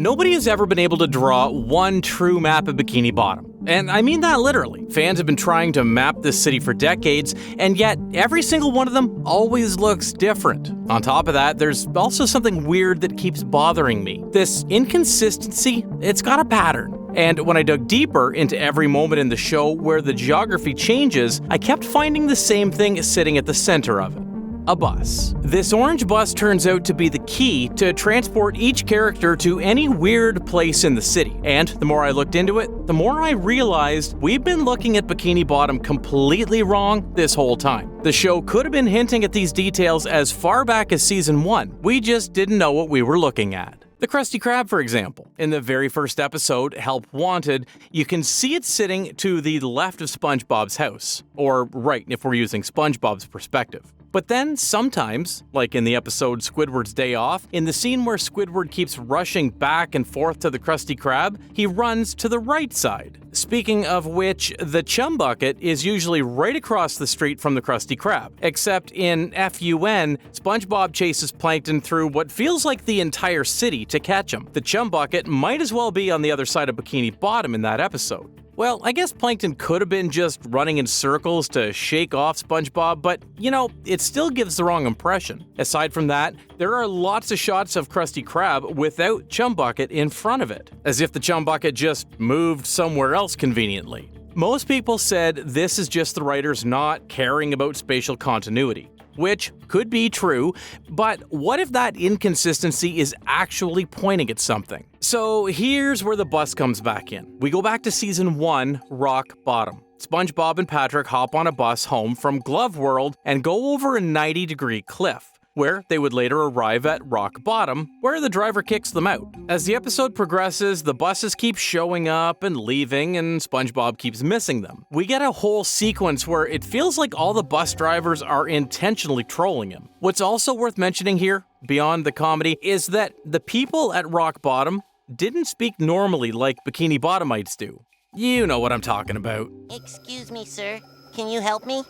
Nobody has ever been able to draw one true map of Bikini Bottom. And I mean that literally. Fans have been trying to map this city for decades, and yet every single one of them always looks different. On top of that, there's also something weird that keeps bothering me. This inconsistency, it's got a pattern. And when I dug deeper into every moment in the show where the geography changes, I kept finding the same thing sitting at the center of it. A bus. This orange bus turns out to be the key to transport each character to any weird place in the city. And the more I looked into it, the more I realized we've been looking at Bikini Bottom completely wrong this whole time. The show could have been hinting at these details as far back as season 1. We just didn't know what we were looking at. The Krusty Krab, for example. In the very first episode, Help Wanted, you can see it sitting to the left of SpongeBob's house. Or right, if we're using SpongeBob's perspective. But then sometimes, like in the episode Squidward's Day Off, in the scene where Squidward keeps rushing back and forth to the Krusty Krab, he runs to the right side. Speaking of which, the Chum Bucket is usually right across the street from the Krusty Krab. Except in FUN, SpongeBob chases Plankton through what feels like the entire city to catch him. The Chum Bucket might as well be on the other side of Bikini Bottom in that episode. Well, I guess Plankton could have been just running in circles to shake off SpongeBob, but, it still gives the wrong impression. Aside from that, there are lots of shots of Krusty Krab without Chum Bucket in front of it, as if the Chum Bucket just moved somewhere else conveniently. Most people said this is just the writers not caring about spatial continuity. Which could be true, but what if that inconsistency is actually pointing at something? So here's where the bus comes back in. We go back to season 1, Rock Bottom. SpongeBob and Patrick hop on a bus home from Glove World and go over a 90-degree cliff, where they would later arrive at Rock Bottom, where the driver kicks them out. As the episode progresses, the buses keep showing up and leaving, and SpongeBob keeps missing them. We get a whole sequence where it feels like all the bus drivers are intentionally trolling him. What's also worth mentioning here, beyond the comedy, is that the people at Rock Bottom didn't speak normally like Bikini Bottomites do. You know what I'm talking about. Excuse me, sir. Can you help me?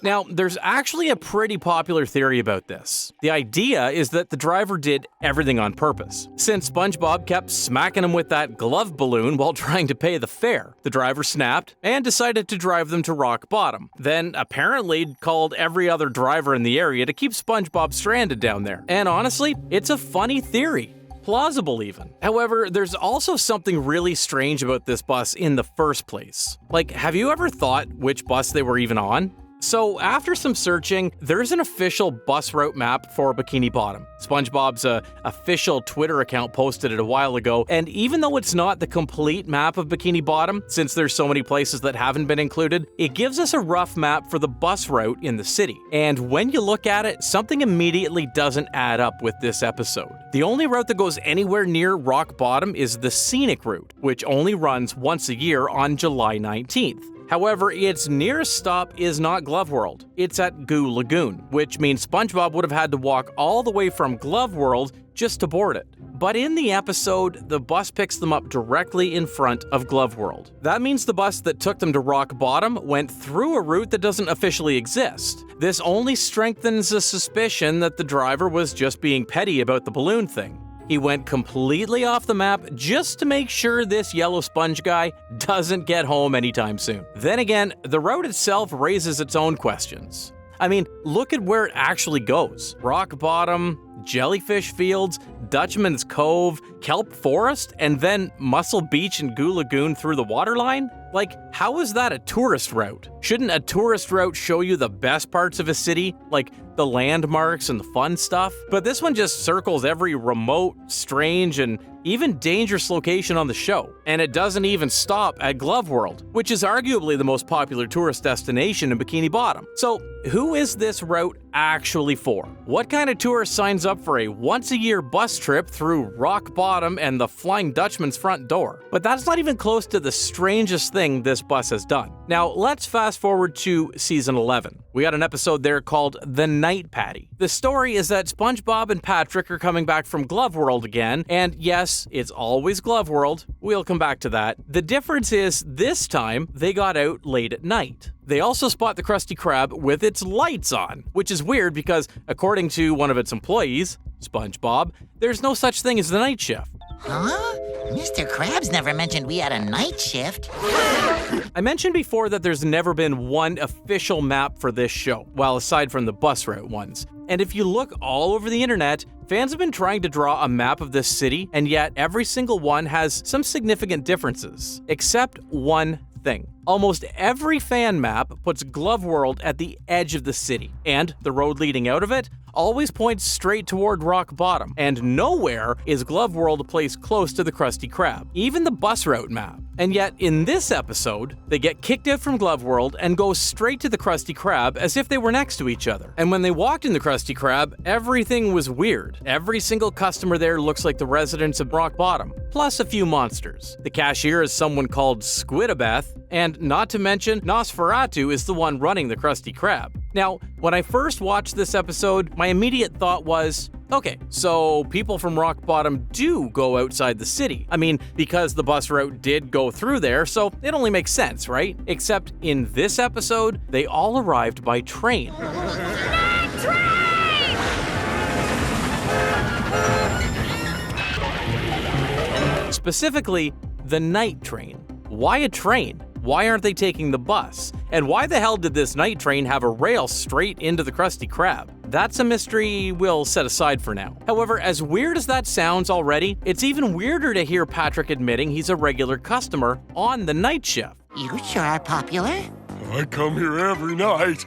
Now, there's actually a pretty popular theory about this. The idea is that the driver did everything on purpose. Since SpongeBob kept smacking him with that glove balloon while trying to pay the fare, the driver snapped and decided to drive them to Rock Bottom. Then, apparently, called every other driver in the area to keep SpongeBob stranded down there. And honestly, it's a funny theory. Plausible even. However, there's also something really strange about this bus in the first place. Like, have you ever thought which bus they were even on? So after some searching, there's an official bus route map for Bikini Bottom. SpongeBob's official Twitter account posted it a while ago, and even though it's not the complete map of Bikini Bottom, since there's so many places that haven't been included, it gives us a rough map for the bus route in the city. And when you look at it, something immediately doesn't add up with this episode. The only route that goes anywhere near Rock Bottom is the scenic route, which only runs once a year on July 19th. However, its nearest stop is not Glove World. It's at Goo Lagoon, which means SpongeBob would have had to walk all the way from Glove World just to board it. But in the episode, the bus picks them up directly in front of Glove World. That means the bus that took them to Rock Bottom went through a route that doesn't officially exist. This only strengthens the suspicion that the driver was just being petty about the balloon thing. He went completely off the map just to make sure this yellow sponge guy doesn't get home anytime soon. Then again, the route itself raises its own questions. I mean, look at where it actually goes. Rock Bottom, Jellyfish Fields, Dutchman's Cove, Kelp Forest, and then Muscle Beach and Goo Lagoon through the waterline? Like, how is that a tourist route? Shouldn't a tourist route show you the best parts of a city, like the landmarks and the fun stuff? But this one just circles every remote, strange, and even dangerous location on the show. And it doesn't even stop at Glove World, which is arguably the most popular tourist destination in Bikini Bottom. So, who is this route actually for? What kind of tourist signs up for a once-a-year bus trip through Rock Bottom and the Flying Dutchman's front door? But that's not even close to the strangest thing this bus has done. Now, let's fast forward to season 11. We got an episode there called The Night Patty. The story is that SpongeBob and Patrick are coming back from Glove World again, and yes, it's always Glove World. We'll come back to that. The difference is, this time, they got out late at night. They also spot the Krusty Krab with its lights on, which is weird because, according to one of its employees, SpongeBob, there's no such thing as the night shift. Huh? Mr. Krabs never mentioned we had a night shift. I mentioned before that there's never been one official map for this show, well, aside from the bus route ones. And if you look all over the internet, fans have been trying to draw a map of this city, and yet every single one has some significant differences, except one thing. Almost every fan map puts Glove World at the edge of the city, and the road leading out of it always points straight toward Rock Bottom, and nowhere is Glove World placed close to the Krusty Krab, even the bus route map. And yet, in this episode, they get kicked out from Glove World and go straight to the Krusty Krab as if they were next to each other. And when they walked in the Krusty Krab, everything was weird. Every single customer there looks like the residents of Rock Bottom, plus a few monsters. The cashier is someone called Squidabeth, and not to mention, Nosferatu is the one running the Krusty Krab. Now, when I first watched this episode, my immediate thought was, okay, so people from Rock Bottom do go outside the city. I mean, because the bus route did go through there, so it only makes sense, right? Except in this episode, they all arrived by train. Specifically, the night train. Why a train? Why aren't they taking the bus? And why the hell did this night train have a rail straight into the Krusty Krab? That's a mystery we'll set aside for now. However, as weird as that sounds already, it's even weirder to hear Patrick admitting he's a regular customer on the night shift. You sure are popular. I come here every night.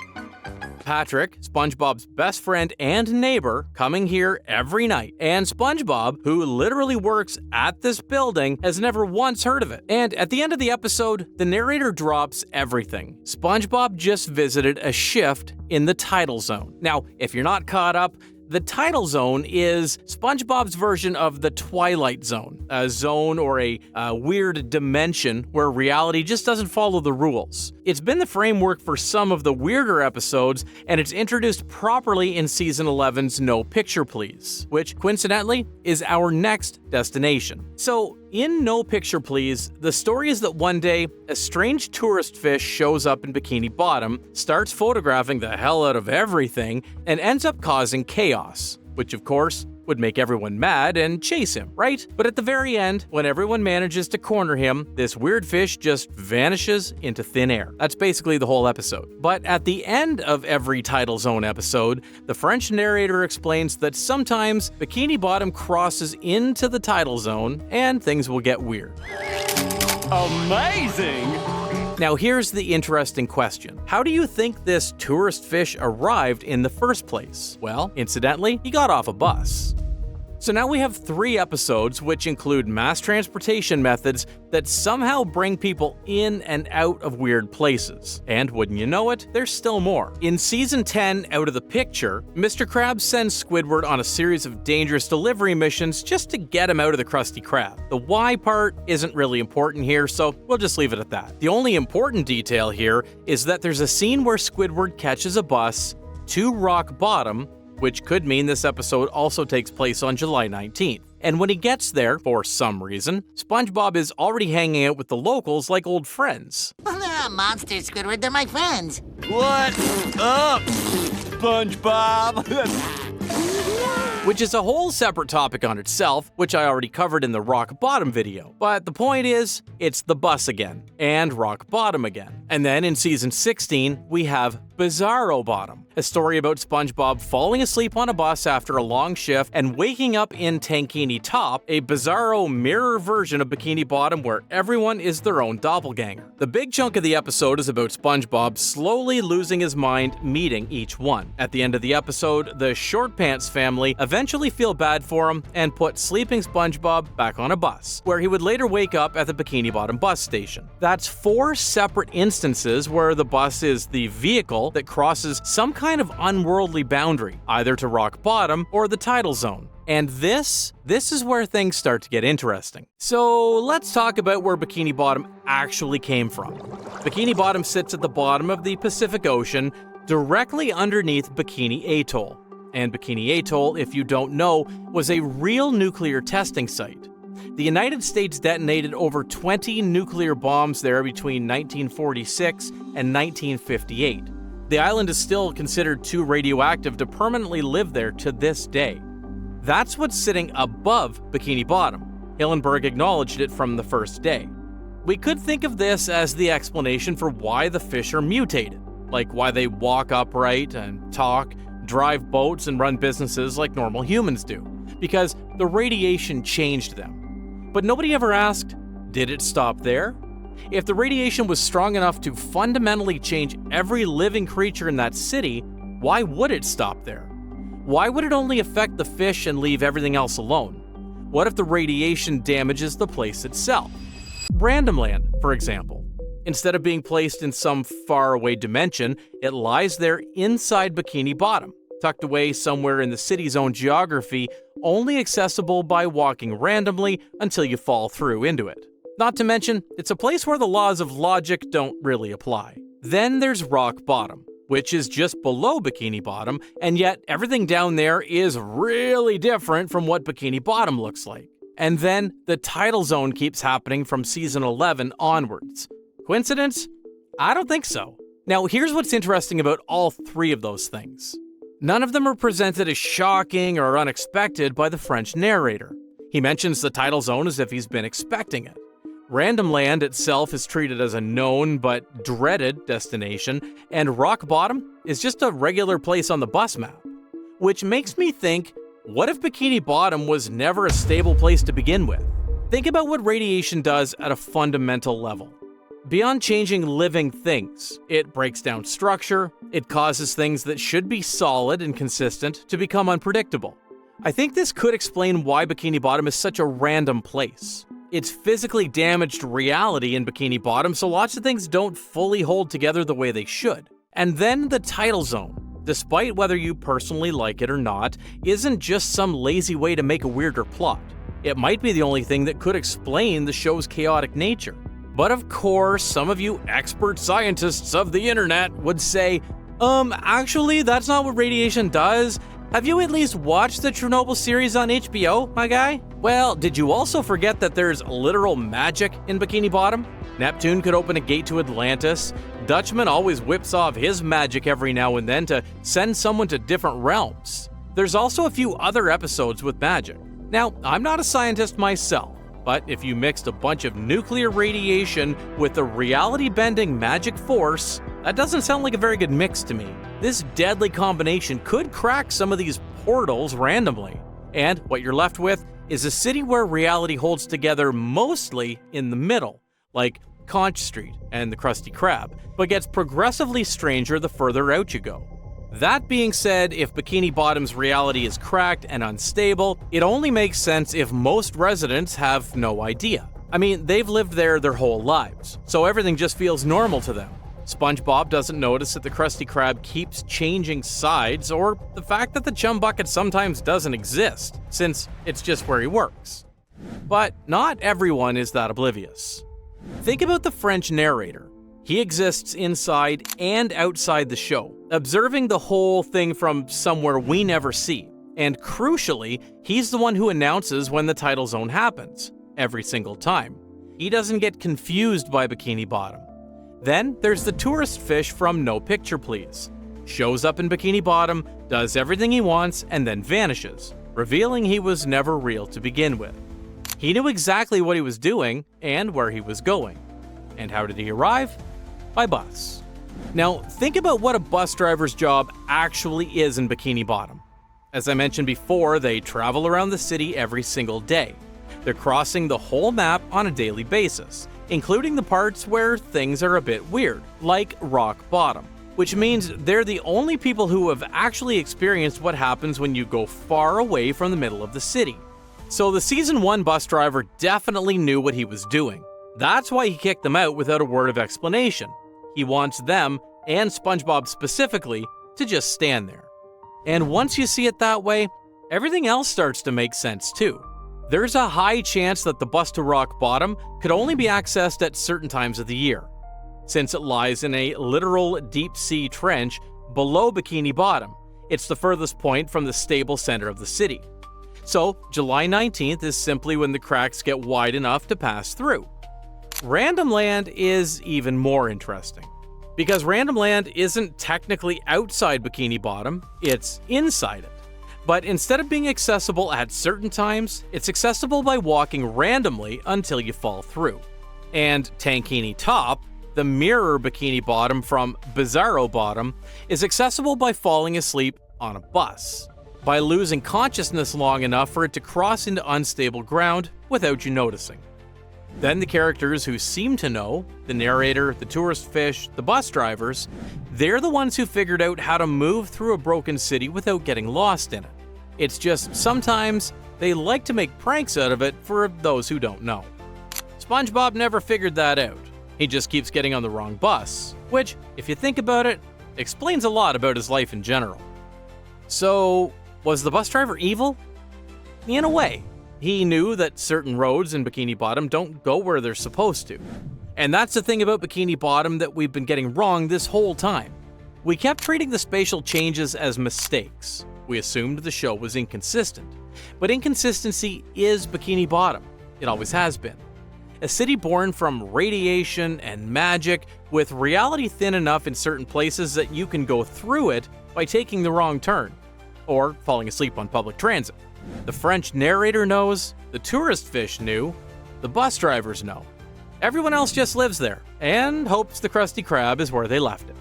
Patrick, SpongeBob's best friend and neighbor, coming here every night. And SpongeBob, who literally works at this building, has never once heard of it. And at the end of the episode, the narrator drops everything. SpongeBob just visited a shift in the tidal zone. Now, if you're not caught up, the tidal zone is SpongeBob's version of the Twilight Zone, a zone or a weird dimension where reality just doesn't follow the rules. It's been the framework for some of the weirder episodes, and it's introduced properly in Season 11's No Picture Please, which coincidentally is our next destination. So, in No Picture Please, the story is that one day, a strange tourist fish shows up in Bikini Bottom, starts photographing the hell out of everything, and ends up causing chaos, which of course would make everyone mad and chase him, right? But at the very end, when everyone manages to corner him, this weird fish just vanishes into thin air. That's basically the whole episode. But at the end of every Tidal Zone episode, the French narrator explains that sometimes Bikini Bottom crosses into the Tidal Zone and things will get weird. Amazing! Now here's the interesting question. How do you think this tourist fish arrived in the first place? Well, incidentally, he got off a bus. So now we have 3 episodes which include mass transportation methods that somehow bring people in and out of weird places. And wouldn't you know it, there's still more. In Season 10, Out of the Picture, Mr. Krabs sends Squidward on a series of dangerous delivery missions just to get him out of the Krusty Krab. The why part isn't really important here, so we'll just leave it at that. The only important detail here is that there's a scene where Squidward catches a bus to Rock Bottom, which could mean this episode also takes place on July 19th. And when he gets there, for some reason, SpongeBob is already hanging out with the locals like old friends. Well, they're not monsters, Squidward. They're my friends. What's up, SpongeBob? Which is a whole separate topic on itself, which I already covered in the Rock Bottom video. But the point is, it's the bus again, and Rock Bottom again. And then in Season 16, we have Bizarro Bottom, a story about SpongeBob falling asleep on a bus after a long shift and waking up in Tankini Top, a bizarro mirror version of Bikini Bottom where everyone is their own doppelganger. The big chunk of the episode is about SpongeBob slowly losing his mind meeting each one. At the end of the episode, the Short Pants family eventually feel bad for him and put sleeping SpongeBob back on a bus, where he would later wake up at the Bikini Bottom bus station. That's 4 separate instances where the bus is the vehicle that crosses some kind of unworldly boundary, either to Rock Bottom or the Tidal Zone. And this is where things start to get interesting. So let's talk about where Bikini Bottom actually came from. Bikini Bottom sits at the bottom of the Pacific Ocean, directly underneath Bikini Atoll. And Bikini Atoll, if you don't know, was a real nuclear testing site. The United States detonated over 20 nuclear bombs there between 1946 and 1958. The island is still considered too radioactive to permanently live there to this day. That's what's sitting above Bikini Bottom. Hillenburg acknowledged it from the first day. We could think of this as the explanation for why the fish are mutated, like why they walk upright and talk, drive boats, and run businesses like normal humans do, because the radiation changed them. But nobody ever asked, did it stop there? If the radiation was strong enough to fundamentally change every living creature in that city, why would it stop there? Why would it only affect the fish and leave everything else alone? What if the radiation damages the place itself? Random Land, for example. Instead of being placed in some faraway dimension, it lies there inside Bikini Bottom, tucked away somewhere in the city's own geography, only accessible by walking randomly until you fall through into it. Not to mention, it's a place where the laws of logic don't really apply. Then there's Rock Bottom, which is just below Bikini Bottom, and yet everything down there is really different from what Bikini Bottom looks like. And then the tidal zone keeps happening from season 11 onwards. Coincidence? I don't think so. Now, here's what's interesting about all three of those things. None of them are presented as shocking or unexpected by the French narrator. He mentions the tidal zone as if he's been expecting it. Random Land itself is treated as a known but dreaded destination, and Rock Bottom is just a regular place on the bus map. Which makes me think, what if Bikini Bottom was never a stable place to begin with? Think about what radiation does at a fundamental level. Beyond changing living things, it breaks down structure, it causes things that should be solid and consistent to become unpredictable. I think this could explain why Bikini Bottom is such a random place. It's physically damaged reality in Bikini Bottom, so lots of things don't fully hold together the way they should. And then the tidal zone, despite whether you personally like it or not, isn't just some lazy way to make a weirder plot. It might be the only thing that could explain the show's chaotic nature. But of course, some of you expert scientists of the internet would say, actually, that's not what radiation does. Have you at least watched the Chernobyl series on HBO, my guy? Well, did you also forget that there's literal magic in Bikini Bottom? Neptune could open a gate to Atlantis. Dutchman always whips off his magic every now and then to send someone to different realms. There's also a few other episodes with magic. Now, I'm not a scientist myself, but if you mixed a bunch of nuclear radiation with the reality-bending magic force, that doesn't sound like a very good mix to me. This deadly combination could crack some of these portals randomly. And what you're left with is a city where reality holds together mostly in the middle, like Conch Street and the Krusty Krab, but gets progressively stranger the further out you go. That being said, if Bikini Bottom's reality is cracked and unstable, it only makes sense if most residents have no idea. I mean, they've lived there their whole lives, so everything just feels normal to them. SpongeBob doesn't notice that the Krusty Krab keeps changing sides, or the fact that the chum bucket sometimes doesn't exist, since it's just where he works. But not everyone is that oblivious. Think about the French narrator. He exists inside and outside the show, observing the whole thing from somewhere we never see. And crucially, he's the one who announces when the tidal zone happens, every single time. He doesn't get confused by Bikini Bottom. Then there's the tourist fish from No Picture Please. Shows up in Bikini Bottom, does everything he wants, and then vanishes, revealing he was never real to begin with. He knew exactly what he was doing and where he was going. And how did he arrive? By bus. Now, think about what a bus driver's job actually is in Bikini Bottom. As I mentioned before, they travel around the city every single day. They're crossing the whole map on a daily basis, including the parts where things are a bit weird, like Rock Bottom, which means they're the only people who have actually experienced what happens when you go far away from the middle of the city. So the Season 1 bus driver definitely knew what he was doing. That's why he kicked them out without a word of explanation. He wants them, and SpongeBob specifically, to just stand there. And once you see it that way, everything else starts to make sense too. There's a high chance that the bus to Rock Bottom could only be accessed at certain times of the year, since it lies in a literal deep-sea trench below Bikini Bottom. It's the furthest point from the stable center of the city. So, July 19th is simply when the cracks get wide enough to pass through. Random Land is even more interesting, because Random Land isn't technically outside Bikini Bottom, it's inside it. But instead of being accessible at certain times, it's accessible by walking randomly until you fall through. And Tankini Top, the mirror Bikini Bottom from Bizarro Bottom, is accessible by falling asleep on a bus, by losing consciousness long enough for it to cross into unstable ground without you noticing. Then the characters who seem to know, the narrator, the tourist fish, the bus drivers, they're the ones who figured out how to move through a broken city without getting lost in it. It's just sometimes they like to make pranks out of it for those who don't know. SpongeBob never figured that out. He just keeps getting on the wrong bus, which, if you think about it, explains a lot about his life in general. So, was the bus driver evil? In a way. He knew that certain roads in Bikini Bottom don't go where they're supposed to. And that's the thing about Bikini Bottom that we've been getting wrong this whole time. We kept treating the spatial changes as mistakes. We assumed the show was inconsistent. But inconsistency is Bikini Bottom. It always has been. A city born from radiation and magic, with reality thin enough in certain places that you can go through it by taking the wrong turn, or falling asleep on public transit. The French narrator knows, the tourist fish knew, the bus drivers know. Everyone else just lives there, and hopes the Krusty Krab is where they left it.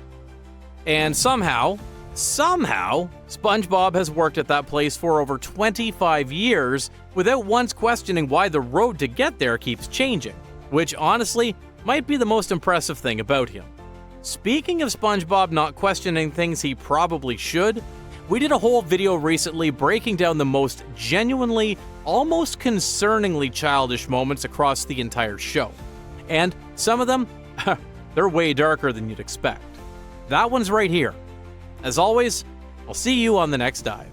And somehow, SpongeBob has worked at that place for over 25 years without once questioning why the road to get there keeps changing, which honestly might be the most impressive thing about him. Speaking of SpongeBob not questioning things he probably should, we did a whole video recently breaking down the most genuinely, almost concerningly childish moments across the entire show. And some of them, they're way darker than you'd expect. That one's right here. As always, I'll see you on the next dive.